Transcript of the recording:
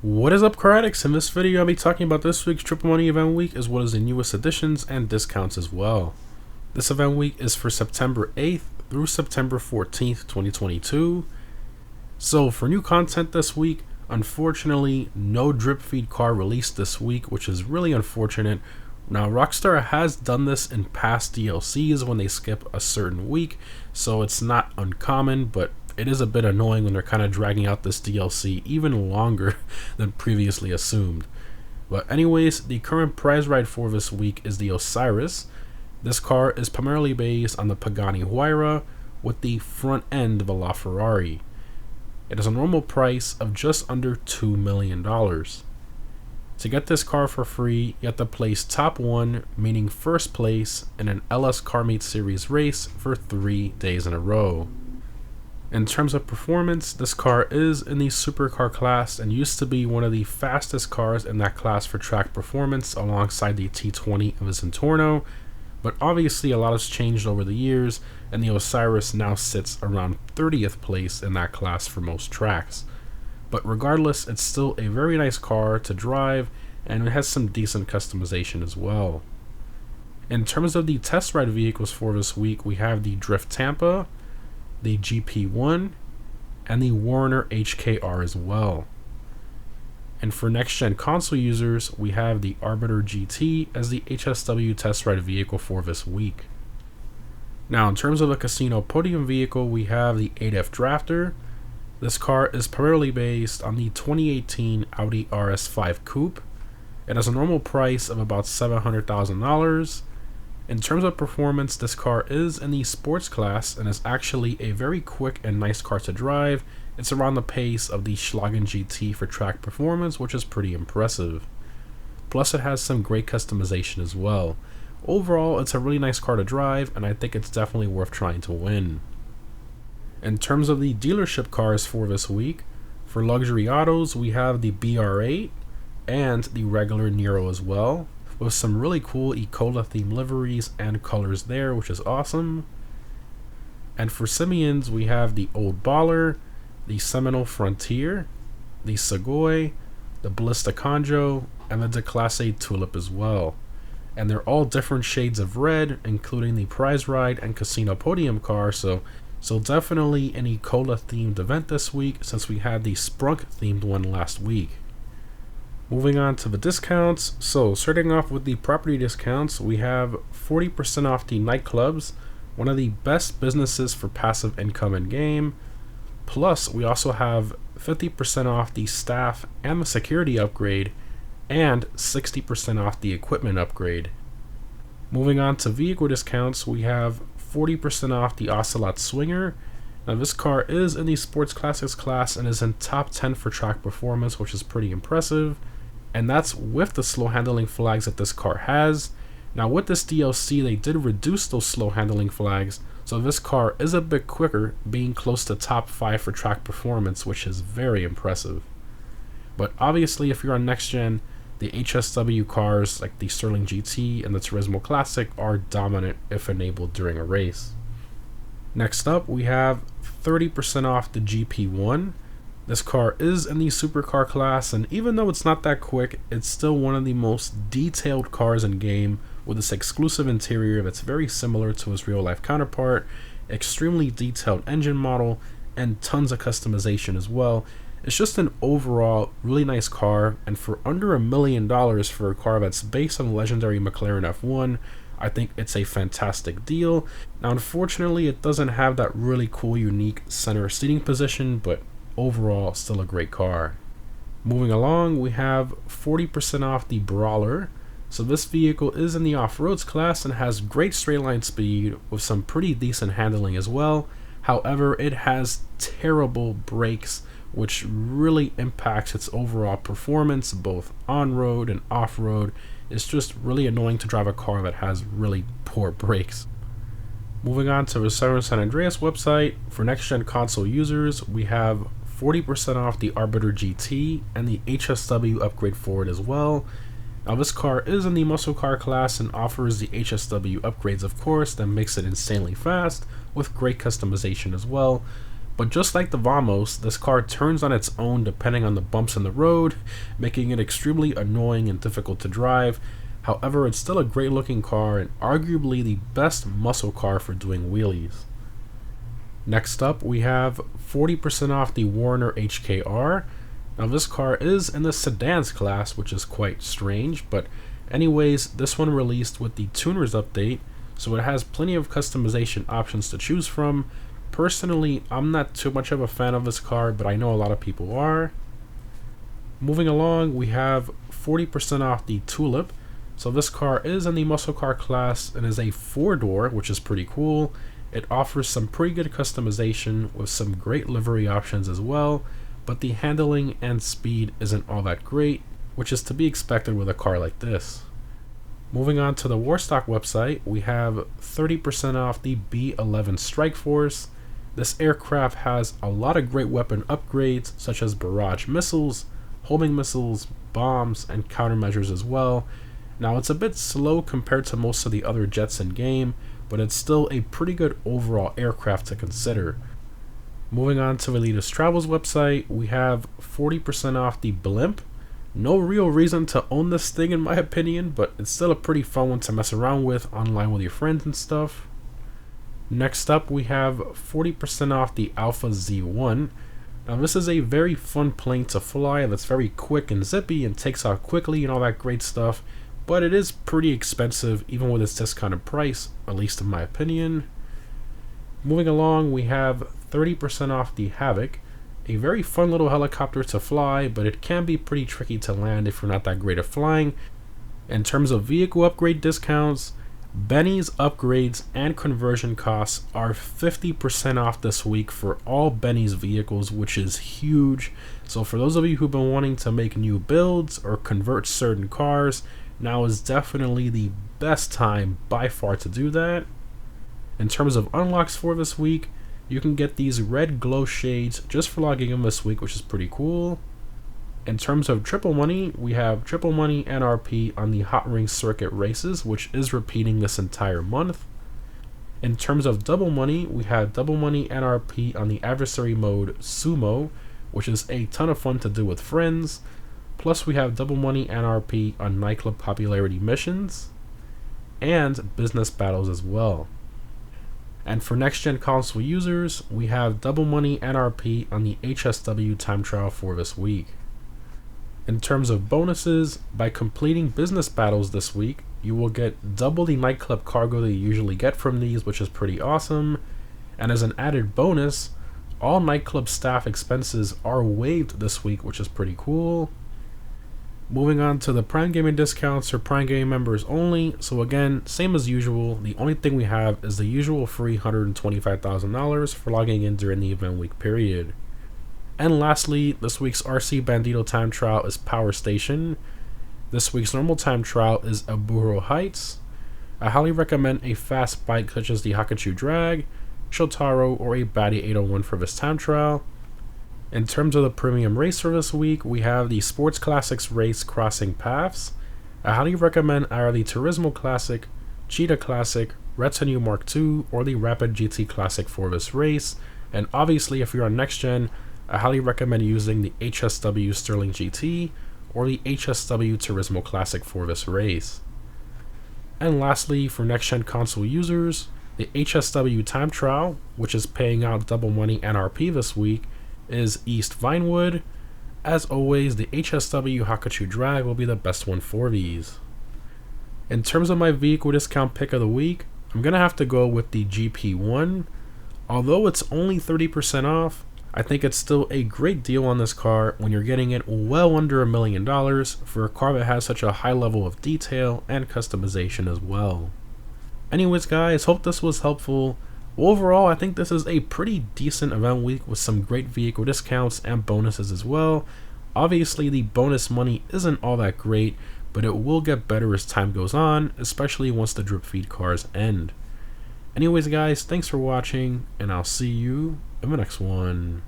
What is up, car addicts? In this video, I'll be talking about this week's Triple Money Event Week as well as the newest additions and discounts as well. This event week is for September 8th through September 14th, 2022. So for new content this week, unfortunately, no drip feed car released this week, which is really unfortunate. Now, Rockstar has done this in past DLCs when they skip a certain week, so it's not uncommon, but it is a bit annoying when they're kind of dragging out this DLC even longer than previously assumed. But anyways, the current prize ride for this week is the Osiris. This car is primarily based on the Pagani Huayra with the front end of a LaFerrari. It has a normal price of just under $2 million. To get this car for free, you have to place top 1, meaning first place, in an LS Car Meet Series race for 3 days in a row. In terms of performance, this car is in the supercar class and used to be one of the fastest cars in that class for track performance alongside the T20 of the Zentorno, but obviously a lot has changed over the years and the Osiris now sits around 30th place in that class for most tracks. But regardless, it's still a very nice car to drive and it has some decent customization as well. In terms of the test ride vehicles for this week, we have the Drift Tampa, the GP1, and the Warner HKR as well. And for next-gen console users, we have the Arbiter GT as the HSW test ride vehicle for this week. Now, in terms of a casino podium vehicle, we have the 8F Drafter. This car is primarily based on the 2018 Audi RS5 Coupe. It has a normal price of about $700,000. In terms of performance, this car is in the sports class and is actually a very quick and nice car to drive. It's around the pace of the Schlagen GT for track performance, which is pretty impressive. Plus, it has some great customization as well. Overall, it's a really nice car to drive, and I think it's definitely worth trying to win. In terms of the dealership cars for this week, for luxury autos, we have the BR8 and the regular Nero as well, with some really cool eCola themed liveries and colors there, which is awesome. And for Simeons, we have the Old Baller, the Seminole Frontier, the Segoy, the Ballista Conjo, and the Declasse Tulip as well. And they're all different shades of red, including the prize ride and casino podium car, so definitely an eCola themed event this week since we had the Sprunk themed one last week. Moving on to the discounts, so starting off with the property discounts, we have 40% off the nightclubs, one of the best businesses for passive income in game. Plus, we also have 50% off the staff and the security upgrade, and 60% off the equipment upgrade. Moving on to vehicle discounts, we have 40% off the Ocelot Swinger. Now this car is in the Sports Classics class and is in top 10 for track performance, which is pretty impressive. And that's with the slow handling flags that this car has. Now with this DLC, they did reduce those slow handling flags, so this car is a bit quicker, being close to top 5 for track performance, which is very impressive. But obviously, if you're on next gen, the HSW cars like the Sterling GT and the Turismo Classic are dominant if enabled during a race. Next up, we have 30% off the GP1. This car is in the supercar class, and even though it's not that quick, it's still one of the most detailed cars in game with this exclusive interior that's very similar to its real-life counterpart, extremely detailed engine model, and tons of customization as well. It's just an overall really nice car, and for under $1 million for a car that's based on the legendary McLaren F1, I think it's a fantastic deal. Now unfortunately, it doesn't have that really cool unique center seating position, but overall still a great car. Moving along, we have 40% off the Brawler. So this vehicle is in the off-roads class and has great straight line speed with some pretty decent handling as well. However, it has terrible brakes, which really impacts its overall performance both on-road and off-road. It's just really annoying to drive a car that has really poor brakes. Moving on to the Southern San Andreas website, for next-gen console users, we have 40% off the Arbiter GT and the HSW upgrade for it as well. Now this car is in the muscle car class and offers the HSW upgrades, of course, that makes it insanely fast with great customization as well. But just like the Vamos, this car turns on its own depending on the bumps in the road, making it extremely annoying and difficult to drive. However, it's still a great looking car and arguably the best muscle car for doing wheelies. Next up, we have 40% off the Warner HKR. Now this car is in the sedans class, which is quite strange, but anyways, this one released with the tuners update, so it has plenty of customization options to choose from. Personally, I'm not too much of a fan of this car, but I know a lot of people are. Moving along, we have 40% off the Tulip. So this car is in the muscle car class and is a 4-door, which is pretty cool. It offers some pretty good customization with some great livery options as well, but the handling and speed isn't all that great, which is to be expected with a car like this. Moving on to the Warstock website, we have 30% off the B-11 Strikeforce. This aircraft has a lot of great weapon upgrades, such as barrage missiles, homing missiles, bombs, and countermeasures as well. Now it's a bit slow compared to most of the other jets in game, but it's still a pretty good overall aircraft to consider. Moving on to Elitist Travel's website, we have 40% off the Blimp. No real reason to own this thing in my opinion, but it's still a pretty fun one to mess around with online with your friends and stuff. Next up, we have 40% off the Alpha Z1. Now this is a very fun plane to fly that's very quick and zippy and takes off quickly and all that great stuff, but it is pretty expensive even with its discounted price, at least in my opinion. Moving along, we have 30% off the Havoc. A very fun little helicopter to fly, but it can be pretty tricky to land if you're not that great at flying. In terms of vehicle upgrade discounts, Benny's upgrades and conversion costs are 50% off this week for all Benny's vehicles, which is huge. So for those of you who've been wanting to make new builds or convert certain cars, now is definitely the best time by far to do that. In terms of unlocks for this week, you can get these red glow shades just for logging in this week, which is pretty cool. In terms of triple money, we have triple money NRP on the Hot Ring Circuit races, which is repeating this entire month. In terms of double money, we have double money NRP on the adversary mode Sumo, which is a ton of fun to do with friends. Plus we have double money NRP on nightclub popularity missions and business battles as well. And for next gen console users, we have double money NRP on the HSW time trial for this week. In terms of bonuses, by completing business battles this week, you will get double the nightclub cargo that you usually get from these, which is pretty awesome. And as an added bonus, all nightclub staff expenses are waived this week, which is pretty cool. Moving on to the Prime Gaming discounts for Prime Gaming members only. So again, same as usual, the only thing we have is the usual free $125,000 for logging in during the event week period. And lastly, this week's RC Bandito time trial is Power Station. This week's normal time trial is Aburo Heights. I highly recommend a fast bike such as the Hakachu Drag, Shotaro, or a Batty 801 for this time trial. In terms of the premium race for this week, we have the Sports Classics race Crossing Paths. I highly recommend either the Turismo Classic, Cheetah Classic, Retinue Mark II, or the Rapid GT Classic for this race. And obviously, if you're on next gen, I highly recommend using the HSW Sterling GT or the HSW Turismo Classic for this race. And lastly, for next gen console users, the HSW Time Trial, which is paying out double money NRP this week, is East Vinewood. As always, the HSW Hakachu Drag will be the best one for these. In terms of my vehicle discount pick of the week, I'm going to have to go with the GP1. Although it's only 30% off, I think it's still a great deal on this car when you're getting it well under $1 million for a car that has such a high level of detail and customization as well. Anyways guys, hope this was helpful. Overall, I think this is a pretty decent event week with some great vehicle discounts and bonuses as well. Obviously, the bonus money isn't all that great, but it will get better as time goes on, especially once the drip feed cars end. Anyways guys, thanks for watching, and I'll see you in the next one.